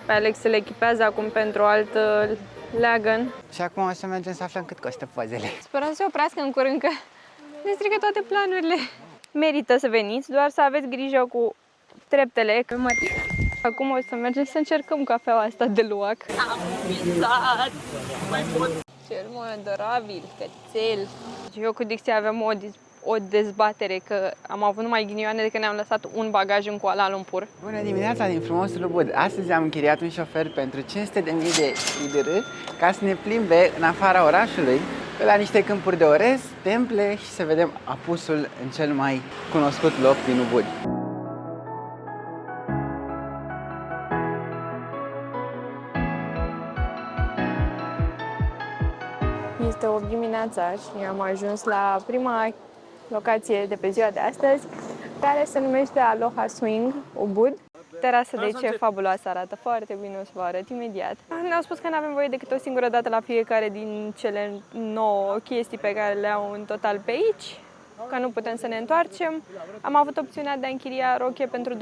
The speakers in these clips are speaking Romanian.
Pe Alex le echipează acum pentru alt leagăn. Și acum o să mergem să aflăm cât costă pozele. Sperăm să se oprească în curând, că ne strică toate planurile. Merită să veniți, doar să aveți grijă cu treptele. Acum o să mergem să încercăm cafeaua asta de luac. Am visat! Cel mai adorabil cățel. Eu cu Dixie avem o dezbatere, că am avut numai ghinioane de când ne-am lăsat un bagaj în Kuala Lumpur. Bună dimineața din frumosul Ubud! Astăzi am închiriat un șofer pentru 500.000 de liră ca să ne plimbe în afara orașului, pe la niște câmpuri de orez, temple și să vedem apusul în cel mai cunoscut loc din Ubud. Este 8 dimineața și am ajuns la prima locație de pe ziua de astăzi, care se numește Aloha Swing Ubud. Terasa de aici e fabuloasă, arată foarte bine, o să vă arăt imediat. Ne-au spus că nu avem voie decât o singură dată la fiecare din cele 9 chestii pe care le au în total pe aici, că nu putem să ne întoarcem. Am avut opțiunea de a închiria roche pentru 250.000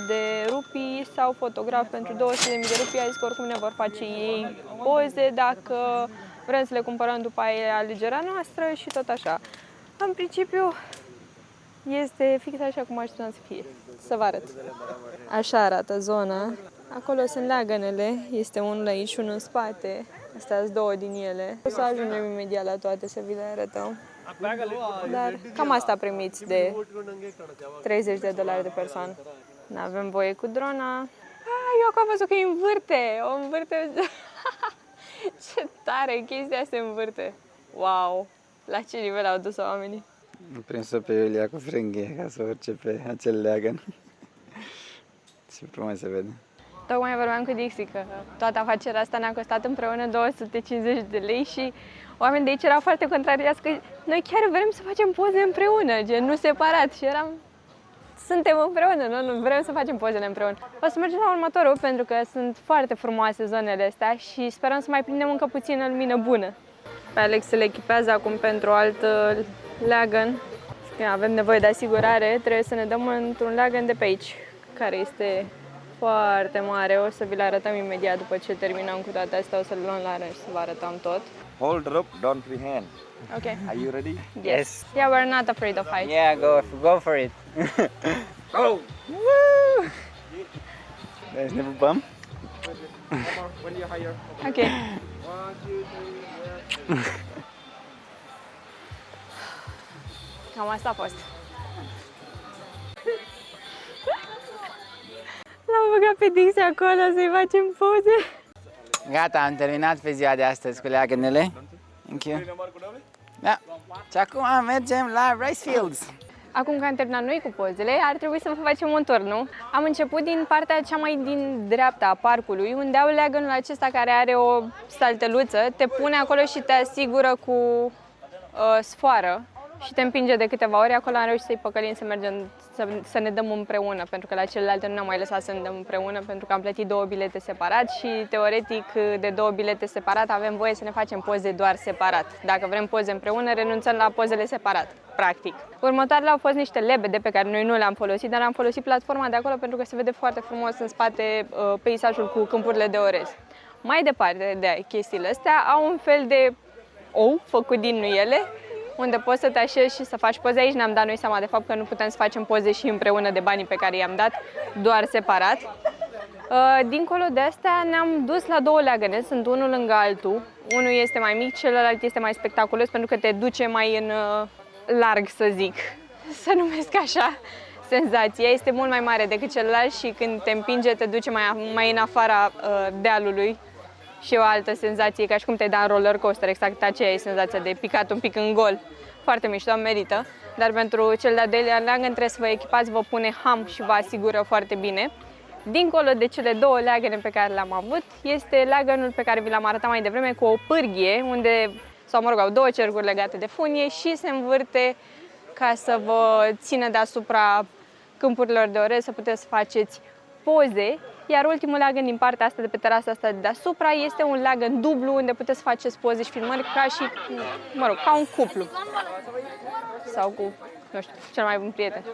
de rupii sau fotograf pentru 200.000 de rupii. A zis că oricum ne vor face ei poze, dacă vrem să le cumpărăm după aia alegerea noastră și tot așa. În principiu, este fix așa cum așteptam să fie. Să vă arăt. Așa arată zona. Acolo sunt leagănele. Este unul aici și unul în spate. Astea sunt două din ele. O să ajungem imediat la toate să vi le arătăm. Dar cam asta primiți de $30 de persoană. N-avem voie cu drona. Eu acum am văzut că îi învârte. O învârte. Ce tare, chestia se învârte. Wow! La ce nivel au dus oamenii? Am prins-o pe Iulia cu frânghie ca să urce pe acel leagăn. Ce frumos se vede. Tocmai vorbeam cu Dixie că toată afacerea asta ne-a costat împreună 250 de lei și oamenii de aici erau foarte contrariați că noi chiar vrem să facem poze împreună, gen nu separat, și eram... Suntem împreună, nu vrem să facem pozele împreună. O să mergem la următorul pentru că sunt foarte frumoase zonele astea și sperăm să mai prindem încă puțină lumină bună. Pe Alex le echipează acum pentru alt leagăn. Când avem nevoie de asigurare, trebuie să ne dăm într-un leagăn de pe aici, care este foarte mare. O să vi le arătăm imediat după ce terminăm cu toate astea. O să le luăm la rând și să vă arătăm tot. Hold rope, don't free hand. Okay. Are you ready? Yes. Yeah, we're not afraid of heights. Yeah, go for it. Go! Woo! Deci ne pupăm? When you're higher. Okay. 1, 2, 3, Cam asta a fost. L-am băgat pe Dixie acolo să-i facem poze. Gata, am terminat pe ziua de astăzi cu leagănele. Thank you. Da. Și acum mergem la Rice Fields. Acum că am terminat noi cu pozele, ar trebui să facem un tur, nu? Am început din partea cea mai din dreapta a parcului, unde au leagănul acesta care are o salteluță, te pune acolo și te asigură cu sfoară și te împinge de câteva ori. Acolo am reușit să-i păcălim să mergem, să ne dăm împreună, pentru că la celelalte nu ne-am mai lăsat să ne dăm împreună, pentru că am plătit 2 bilete separat și teoretic de 2 bilete separat avem voie să ne facem poze doar separat. Dacă vrem poze împreună, renunțăm la pozele separat, practic. Următoarele au fost niște lebede pe care noi nu le-am folosit, dar am folosit platforma de acolo pentru că se vede foarte frumos în spate peisajul cu câmpurile de orez. Mai departe de chestiile astea, au un fel de ou făcut din nuiele, unde poți să te așezi și să faci poze. Aici ne-am dat noi seama de fapt că nu putem să facem poze și împreună de banii pe care i-am dat, doar separat. Dincolo de astea ne-am dus la 2 leagăne, sunt unul lângă altul. Unul este mai mic, celălalt este mai spectaculos pentru că te duce mai în larg, să zic, să numesc așa, senzația. Este mult mai mare decât celălalt și când te împinge te duce mai în afara dealului. Și o altă senzație, ca și cum te-ai da în roller coaster, exact aceea e senzația de picat un pic în gol. Foarte mișto, merită. Dar pentru cel de-al doilea leagăn trebuie să vă echipați, vă pune ham și vă asigură foarte bine. Dincolo de cele 2 leagăne pe care le-am avut, este leagănul pe care vi l-am arătat mai devreme cu o pârghie, unde, sau mă rog, au 2 cercuri legate de funie și se învârte ca să vă țină deasupra câmpurilor de orez, să puteți să faceți poze. Iar ultimul leagăn din partea asta de pe terasa asta de deasupra este un leagăn dublu unde puteți să faceți poze și filmări ca și, mă rog, ca un cuplu. Sau cu, nu știu, cel mai bun prieten.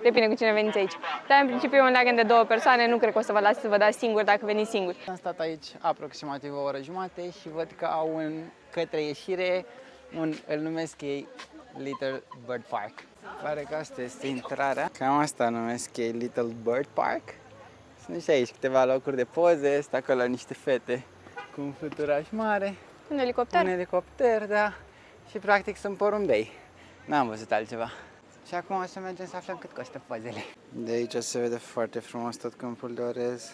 Depinde cu cine veniți aici. Dar în principiu e un leagăn de 2 persoane, nu cred că o să vă las să vă dați singur dacă veniți singuri. Am stat aici aproximativ o oră jumate și văd că au un către ieșire, îl numesc ei Little Bird Park. Pare că asta este intrarea. Cam asta numesc ei Little Bird Park. Sunt și aici câteva locuri de poze, sunt acolo niște fete cu un fluturaș mare. Un elicopter. Un elicopter, da. Și practic sunt porumbei. N-am văzut altceva. Și acum o să mergem să aflăm cât costă pozele. De aici se vede foarte frumos tot câmpul de orez.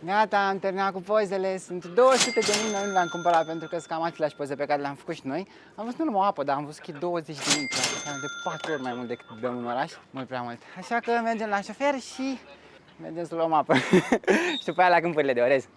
Gata, am terminat cu pozele. Sunt 200 de mii, noi nu le-am cumpărat pentru că sunt cam aceleași poze pe care le-am făcut și noi. Am văzut numai o apă, dar am văzut că 20 de mii, de 4 ori mai mult decât dăm în oraș. Mult prea mult. Așa că mergem la șofer și mergem să luăm apă. Și după aia la câmpurile de orez.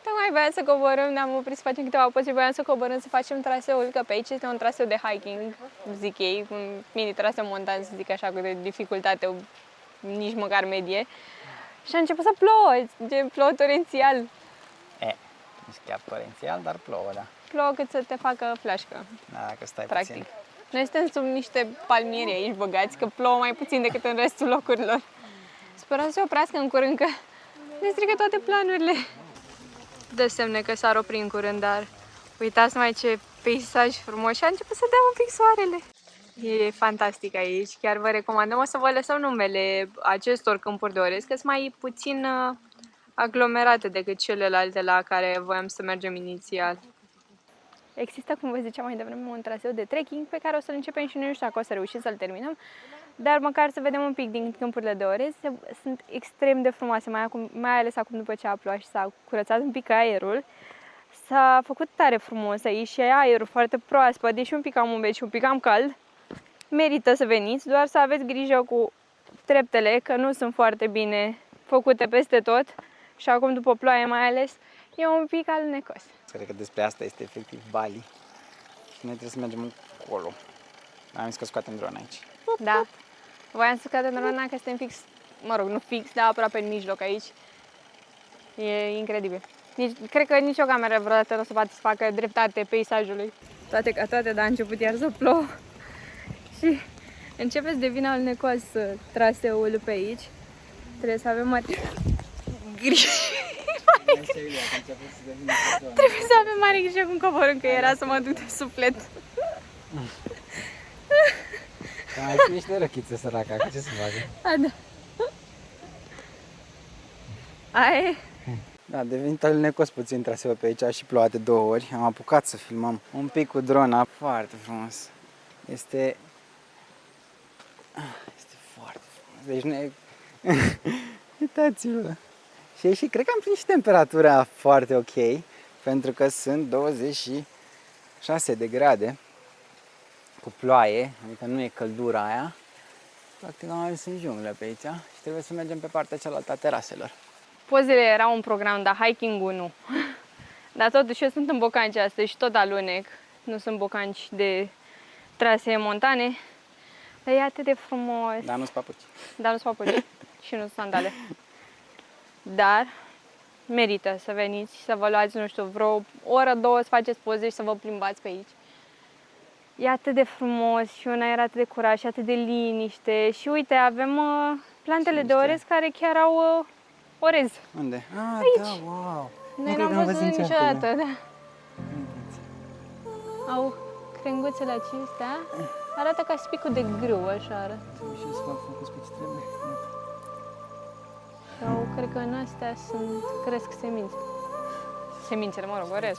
Tocmai voiam să coborâm, ne-am oprit să facem câteva poze și voiam să coborâm să facem traseul, că pe aici este un traseu de hiking, zic ei, un mini traseu montan, să zic așa, cu de dificultate nici măcar medie. Și a început să plouă, plouă torențial. Nici chiar torențial, dar plouă, da. Plouă cât să te facă flașcă, Da, dacă stai practic. puțin. Noi suntem sub niște palmieri aici băgați, că plouă mai puțin decât în restul locurilor. Sperăm să se oprească în curând, că ne strică toate planurile. Dă semne că s-ar opri în curând, dar uitați mai ce peisaj frumos și a început să dea un pic soarele. E fantastic aici, chiar vă recomandăm. O să vă lăsăm numele acestor câmpuri de orez, că sunt mai puțin aglomerate decât celelalte la care voiam să mergem inițial. Există, cum vă ziceam mai devreme, un traseu de trekking pe care o să-l începem și noi, nu știu dacă o să reușim să-l terminăm, dar măcar să vedem un pic din câmpurile de orez. Sunt extrem de frumoase, mai ales acum după ce a plouat și s-a curățat un pic aerul. S-a făcut tare frumos aici și aerul foarte proaspăt, deși un pic cam umed și un pic cam cald. Merită să veniți, doar să aveți grijă cu treptele, că nu sunt foarte bine făcute peste tot. Și acum, după ploaie mai ales, e un pic alunecos. Cred că despre asta este efectiv Bali. Și noi trebuie să mergem acolo. Am zis că scoatem drone aici. Da. Voiam să scoatem drona că suntem fix, mă rog, nu fix, dar aproape în mijloc aici. E incredibil. Cred că nicio cameră vreodată nu o să poate să facă dreptate peisajului. Toate ca toate, dar a început iar să plouă. Și începe să devină alunecos traseul pe aici. Trebuie să avem grijă. Trebuie să avem mare grijă cum coborâm, că era să mă duc de suflet. Mai fi niște răchițe săraca, ce să facă? A, da. Ai? Da, a devenit alunecos puțin traseul pe aici, și plouat de 2 ori. Am apucat să filmăm un pic cu drona, foarte frumos. Este foarte frumos. Deci nu e... Uitați-vă! Și cred că am prins și temperatura foarte ok, pentru că sunt 26 de grade cu ploaie, adică nu e căldura aia. Practic am ajuns în junglă pe aici și trebuie să mergem pe partea cealaltă a teraselor. Pozele erau un program, dar hiking-ul nu. Dar totuși eu sunt în Bocanci astăzi și tot alunec. Nu sunt bocanci de trasee montane. Dar e atât de frumos. Dar nu-s papuci. Dar nu-s papuci și nu sunt sandale. Dar merită să veniți, să vă luați, nu știu, vreo oră, 2 să faceți poze și să vă plimbați pe aici. E atât de frumos și un aer atât de curat și atât de liniște. Și uite, avem plantele de orez care chiar au orez. Unde? Ah, aici. Da, wow! Noi n-am văzut niciodată, da. Au crenguțele acestea. Arată ca spicul de grâu, așa arată. Și să fac focus pe ce trebuie. Sau cred că în astea cresc semințe. Semințele, mă rog, orez.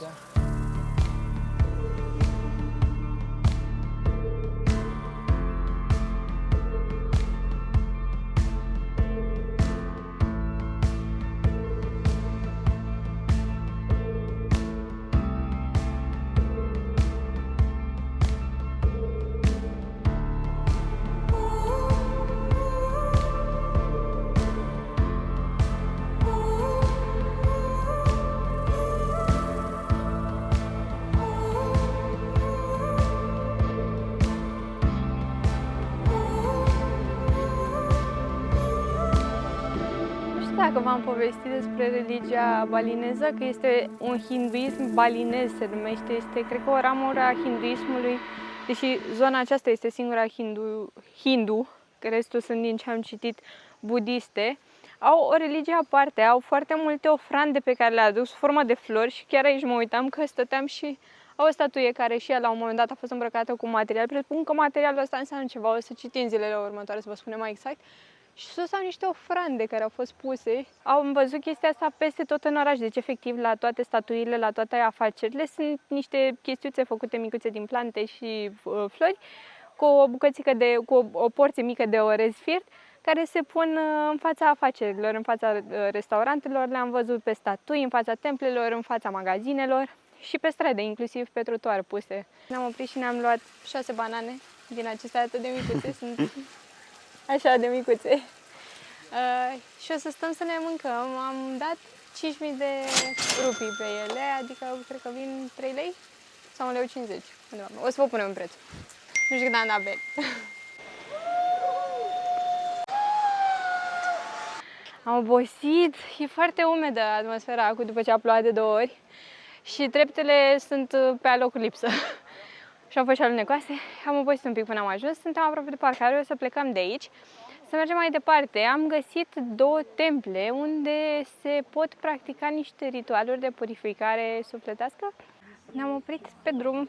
dacă v-am povestit despre religia balineză, că este un hinduism balinez, se numește, este, cred că, o ramură a hinduismului, deși zona aceasta este singura hindu, că restul sunt, din ce am citit, budiste. Au o religie aparte, au foarte multe ofrande pe care le aduc sub formă de flori și chiar aici mă uitam că stăteam și au o statuie care și ea la un moment dat a fost îmbrăcată cu material. Presupun că materialul ăsta înseamnă ceva, o să citim zilele următoare să vă spunem mai exact. Și sus au niște ofrande care au fost puse. Am văzut chestia asta peste tot în oraș, deci efectiv la toate statuile, la toate afacerile sunt niște chestiuțe făcute micuțe din plante și flori cu o porție mică de orez fiert care se pun în fața afacerilor, în fața restaurantelor, le-am văzut pe statui, în fața templelor, în fața magazinelor și pe strade, inclusiv pe trotuar puse. Ne-am oprit și ne-am luat 6 banane din acestea atât de micuțe, sunt așa de micuțe. Și o să stăm să ne mâncăm. Am dat 5.000 de rupii pe ele, adică cred că vin 3 lei sau 1,50 lei. O să vă punem un preț. Nu știu cât am dat bine. Am obosit, e foarte umedă atmosfera acum după ce a plouat de 2 ori și treptele sunt pe alocul lipsă. Și am fost și alunecoase, am obosit un pic până am ajuns, suntem aproape de parcare, o să plecăm de aici. Să mergem mai departe. Am găsit 2 temple unde se pot practica niște ritualuri de purificare sufletească. Ne-am oprit pe drum,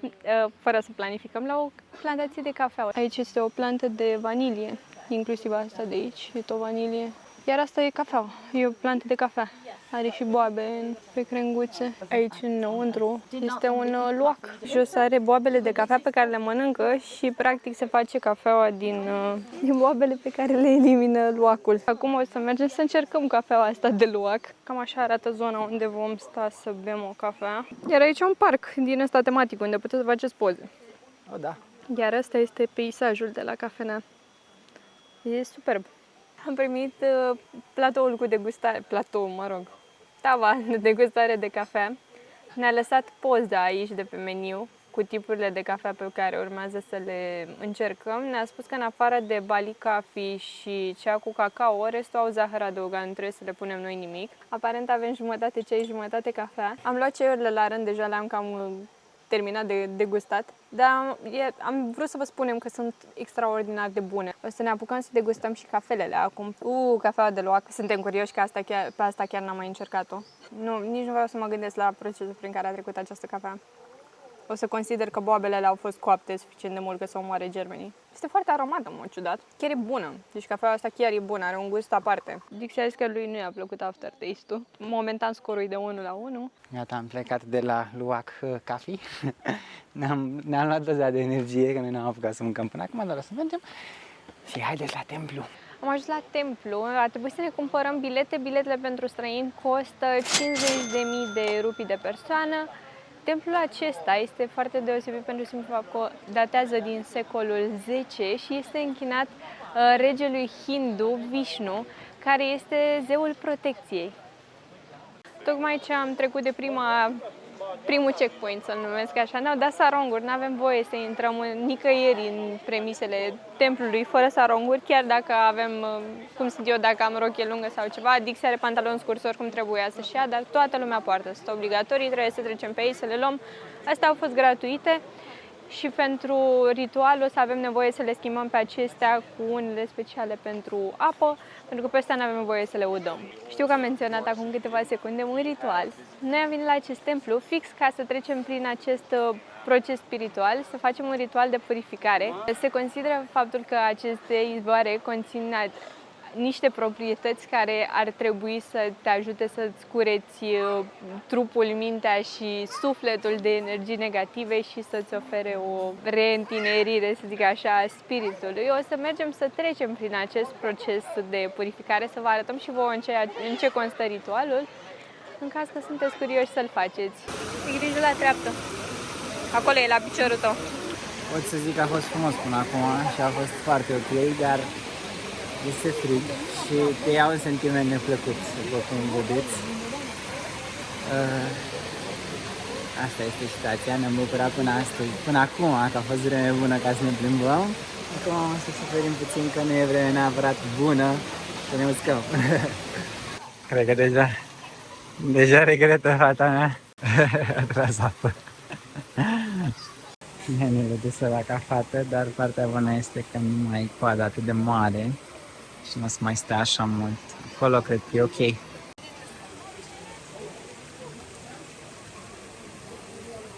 fără să planificăm, la o plantație de cafea. Aici este o plantă de vanilie, inclusiv asta de aici, e tot vanilie. Iar asta e cafea, e o plantă de cafea. Are și boabe pe crenguțe. Aici înăuntru este un luac. Jos are boabele de cafea pe care le mănâncă și practic se face cafeaua din boabele pe care le elimină luacul. Acum o să mergem să încercăm cafeaua asta de luac. Cam așa arată zona unde vom sta să bem o cafea. Iar aici e un parc din ăsta tematic unde puteți să faceți poze. O, da. Iar ăsta este peisajul de la cafenea. E superb. Am primit platoul cu degustare, tava de degustare de cafea. Ne-a lăsat poza aici de pe meniu cu tipurile de cafea pe care urmează să le încercăm. Ne-a spus că în afară de Bali Coffee și cea cu cacao, restul au zahăr adăugat, nu trebuie să le punem noi nimic. Aparent avem jumătate ceai, jumătate cafea. Am luat ceaiurile la rând, deja le-am cam terminat de degustat, dar am vrut să vă spunem că sunt extraordinar de bune. O să ne apucăm să degustăm și cafelele acum. Cafeaua de luac, suntem curioși că pe asta chiar n-am mai încercat-o. Nici nu vreau să mă gândesc la procesul prin care a trecut această cafea. O să consider că boabele au fost coapte suficient de mult că să omoare germenii. Este foarte aromată, în mod ciudat. Chiar e bună. Deci cafeaua asta chiar e bună, are un gust aparte. Dix a zis că lui nu i-a plăcut aftertaste-ul. Momentan scorul e de 1-1. Iată, am plecat de la Luac Coffee. Ne-am luat doza de energie, că noi n-am apucat să mâncăm până acum, dar o să mergem. Și haideți la templu. Am ajuns la templu, a trebuit să ne cumpărăm bilete. Biletele pentru străini costă 50.000 de rupii de persoană. Templul acesta este foarte deosebit pentru simplu fapt că datează din secolul X și este închinat regelui hindu Vishnu, care este zeul protecției. Tocmai ce am trecut de primul checkpoint, să-l numesc așa, ne-au dat saronguri, nu avem voie să intrăm nicăieri în premisele templului fără saronguri, chiar dacă avem, cum sunt eu, dacă am rochie lungă sau ceva, Dixie are pantaloni scurți, oricum trebuia să-și ia, dar toată lumea poartă, sunt obligatorii, trebuie să trecem pe ei, să le luăm. Astea au fost gratuite și pentru ritual o să avem nevoie să le schimbăm pe acestea cu unele speciale pentru apă, pentru că pe astea nu avem voie să le udăm. Știu că am menționat acum câteva secunde un ritual. Noi am venit la acest templu fix ca să trecem prin acest proces spiritual, să facem un ritual de purificare. Se consideră faptul că aceste izvoare conțin niște proprietăți care ar trebui să te ajute să-ți cureți trupul, mintea și sufletul de energii negative și să-ți ofere o reîntinerire, să zic așa, a spiritului. O să mergem să trecem prin acest proces de purificare, să vă arătăm și vouă în ce constă ritualul, în caz că sunteți curioși să-l faceți. E grijă la treaptă. Acolo e la piciorul tău. Pot să zic că a fost frumos până acum și a fost foarte ok, dar este frig și te ia un sentiment neplăcut, după cum vedeți. Asta este situația, ne-am bucurat până acum că a fost vreme bună ca să ne plimbăm. Acum o să suferim puțin că nu e vreme neapărat bună să ne uscăm. Cred că deja regretă fata mea. A tras apă. Nenele dusă la ca fată, dar partea bună este că nu mai e coada atât de mare și nu o să mai stea așa mult. Acolo cred că e ok.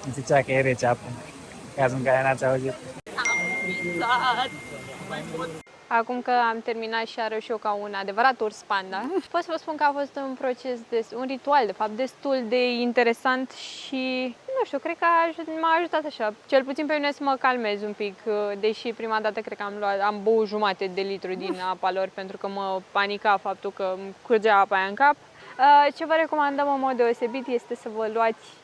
Îmi zicea că e rece apă, în cazul în care n-ați auzit. Acum că am terminat și arăt și eu ca un adevărat urs panda, pot să vă spun că a fost un proces, un ritual, de fapt, destul de interesant și, nu știu, cred că m-a ajutat așa, cel puțin pe mine să mă calmez un pic, deși prima dată cred că am băut jumate de litru din apa lor pentru că mă panica faptul că îmi curgea apa aia în cap. Ce vă recomandăm în mod deosebit este să vă luați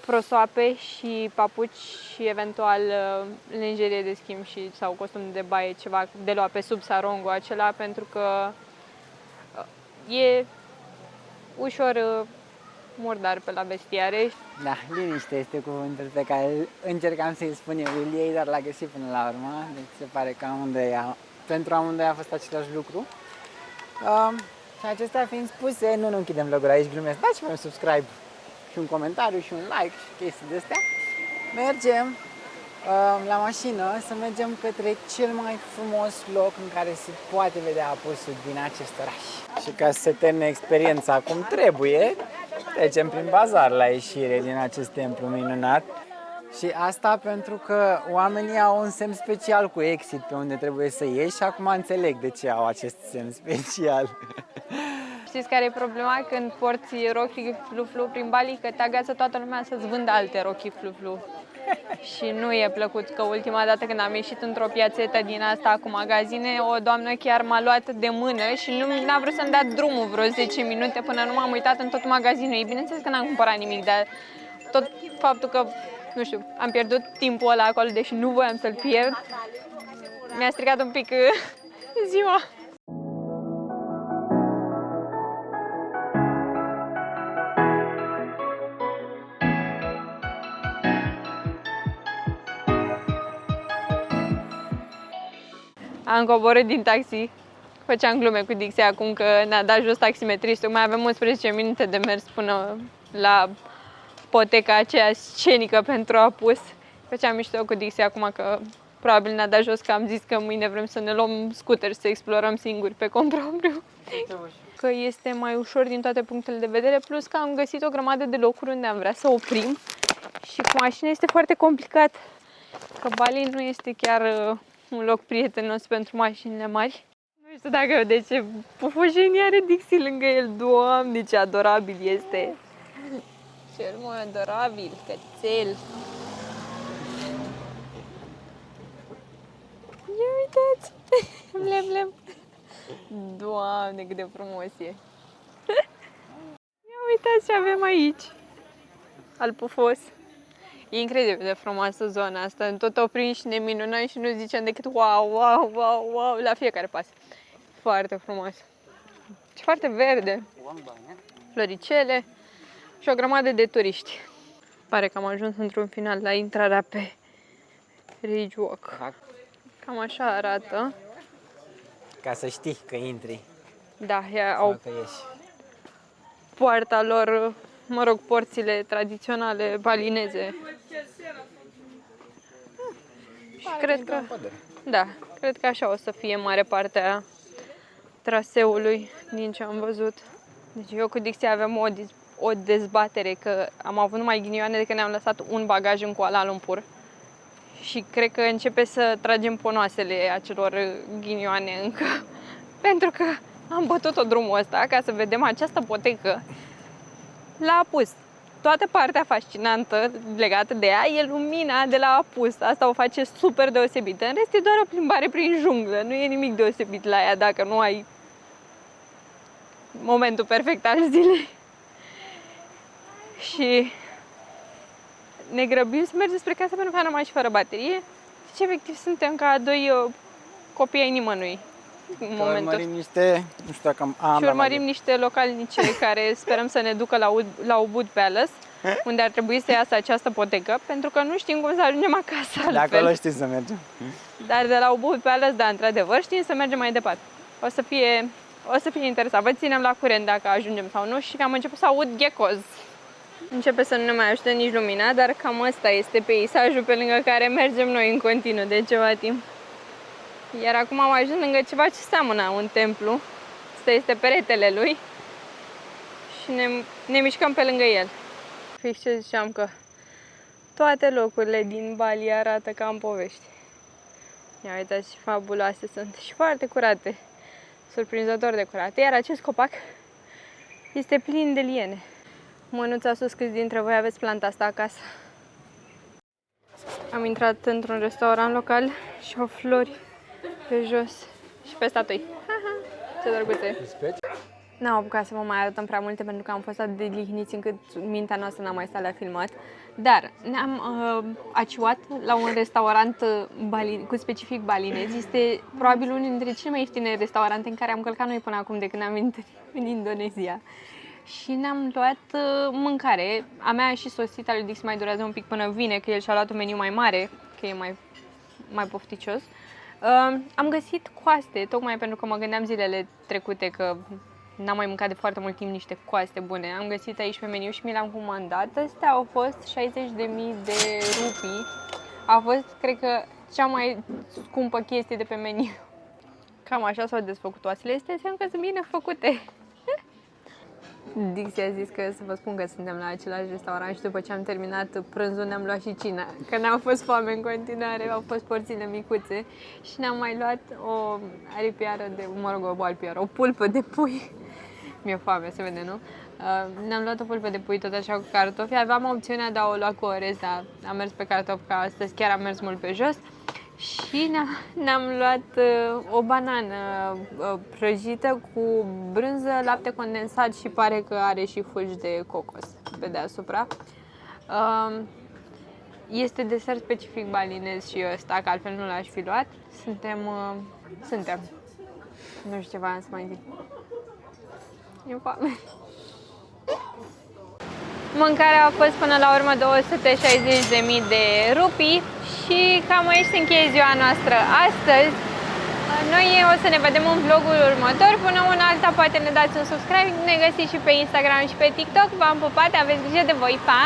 prosoape și papuci și eventual lenjerie de schimb sau costum de baie, ceva de luat pe sub sarongul acela, pentru că e ușor murdar pe la bestiare. Da, liniște este cuvântul pe care încercam să-i spun eu Iuliei, dar l-a găsit până la urmă, deci se pare că pentru amândoi a fost același lucru. Și acestea fiind spuse, nu închidem vlogul aici, glumesc, dați-mi un subscribe și un comentariu și un like și chestii de astea. Mergem la mașină să mergem către cel mai frumos loc în care se poate vedea apusul din acest oraș. Și ca să se termine experiența cum trebuie, trecem prin bazar la ieșire din acest templu minunat. Și asta pentru că oamenii au un semn special cu exit pe unde trebuie să ieși și acum înțeleg de ce au acest semn special. Știți care e problema când porți rochii flu-flu prin Bali? Că te agață toată lumea să-ți vândă alte rochii flu-flu. Și nu e plăcut, că ultima dată când am ieșit într-o piațetă din asta cu magazine, o doamnă chiar m-a luat de mână și nu n-a vrut să-mi dea drumul vreo 10 minute până nu m-am uitat în tot magazinul. Ei, bineînțeles că n-am cumpărat nimic, dar tot faptul că, nu știu, am pierdut timpul ăla acolo, deși nu voiam să-l pierd, mi-a stricat un pic ziua. Am coborât din taxi, făceam glume cu Dixie acum că ne-a dat jos taximetristul. Mai avem 11 minute de mers până la poteca aceea scenică pentru apus. Făceam mișto cu Dixie acum că probabil ne-a dat jos, că am zis că mâine vrem să ne luăm scooter să explorăm singuri pe cont propriu. Că este mai ușor din toate punctele de vedere, plus că am găsit o grămadă de locuri unde am vrea să oprim și cu mașina este foarte complicat, că Bali nu este chiar un loc prietenos pentru mașinile mari. Nu știu dacă vedeți ce pufoșenie are Dixie lângă el. Doamne, ce adorabil este! Cel mai adorabil cățel! Ia uitați! Blem, blem! Doamne, cât de frumos e! Ia uitați ce avem aici! Al pufos! E incredibil de frumoasă zona asta, tot oprim și ne minunăm și nu zicem decât wow, wow, wow, wow, la fiecare pas. Foarte frumos. Și foarte verde. Floricele și o grămadă de turiști. Pare că am ajuns într-un final la intrarea pe Ridge Walk. Cam așa arată. Ca să știi că intri. Da, au că ieși. poarta lor, mă rog, porțile tradiționale balineze. Și cred că, da, cred că așa o să fie mare partea traseului din ce am văzut. Deci eu cu Dixie avem o dezbatere, că am avut numai ghinioane de când ne-am lăsat un bagaj în Kuala Lumpur. Și cred că începe să tragem ponoasele acelor ghinioane încă. Pentru că am bătut-o drumul ăsta ca să vedem această potecă la apus. Toată partea fascinantă legată de ea e lumina de la apus. Asta o face super deosebită. În rest e doar o plimbare prin junglă. Nu e nimic deosebit la ea dacă nu ai momentul perfect al zilei. Și ne grăbim să mergem spre casă pentru că am rămas și fără baterie. Deci efectiv suntem ca doi copii ai nimănui. În momentul. Urmărim niște, nu știu dacă și urmărim niște localnice care sperăm să ne ducă la Ubud Palace, unde ar trebui să iasă această potecă, pentru că nu știm cum să ajungem acasă altfel. De acolo știm să mergem. Dar de la Ubud Palace, da, într-adevăr, știm să mergem mai departe. O să fie O să fie interesant. Vă ținem la curent dacă ajungem sau nu și că am început să aud geckoz. Începe să nu ne mai ajute nici lumina, dar cam ăsta este peisajul pe lângă care mergem noi în continuu de ceva timp. Iar acum am ajuns lângă ceva ce seamănă un templu. Asta este peretele lui și ne mișcăm pe lângă el. Fix ce ziceam, că toate locurile din Bali arată ca în povești. Ia uitați ce fabuloase sunt și foarte curate, surprinzător de curate. Iar acest copac este plin de liene. Mânuța sus, câți dintre voi aveți planta asta acasă? Am intrat într-un restaurant local și au flori pe jos și pe statui. Ce drăguțe! N-am apucat să vă mai arătăm prea multe pentru că am fost atât de lihniți încât mintea noastră n-a mai stat la filmat. Dar ne-am aciuat la un restaurant cu specific balinez. Este probabil unul dintre cele mai ieftine restaurante în care am călcat noi până acum de când am venit în Indonezia. Și ne-am luat mâncare. A mea și sosita lui Dix mai durează un pic până vine, că el și-a luat un meniu mai mare, că e mai pofticios. Am găsit coaste, tocmai pentru că mă gândeam zilele trecute că n-am mai mâncat de foarte mult timp niște coaste bune. Am găsit aici pe meniu și mi le-am comandat. Astea au fost 60.000 de rupii. A fost, cred că, cea mai scumpă chestie de pe meniu. Cam așa s-au desfăcut oasele. Este înseamnă că sunt bine făcute. Dixie a zis că să vă spun că suntem la același restaurant și după ce am terminat prânzul ne-am luat și cina. Că ne-au fost foame în continuare, au fost porțiile micuțe și ne-am mai luat o aripiară de, o pulpă de pui. Mi-e foame, se vede, nu? Ne-am luat o pulpă de pui tot așa cu cartofi. Aveam opțiunea de a o lua cu orez, dar am mers pe cartofi, că astăzi chiar am mers mult pe jos. Și ne-am luat o banană prăjită cu brânză, lapte condensat și pare că are și fulgi de cocos pe deasupra. Este desert specific balinez și ăsta, că altfel nu l-aș fi luat. Suntem. Nu știu ce voiam să mai zic. E foame. Mâncarea a fost până la urmă 260.000 de rupii și cam aici se încheie ziua noastră astăzi. Noi o să ne vedem în vlogul următor. Până una alta, poate ne dați un subscribe, ne găsiți și pe Instagram și pe TikTok. V-am pupat, aveți grijă de voi, pa!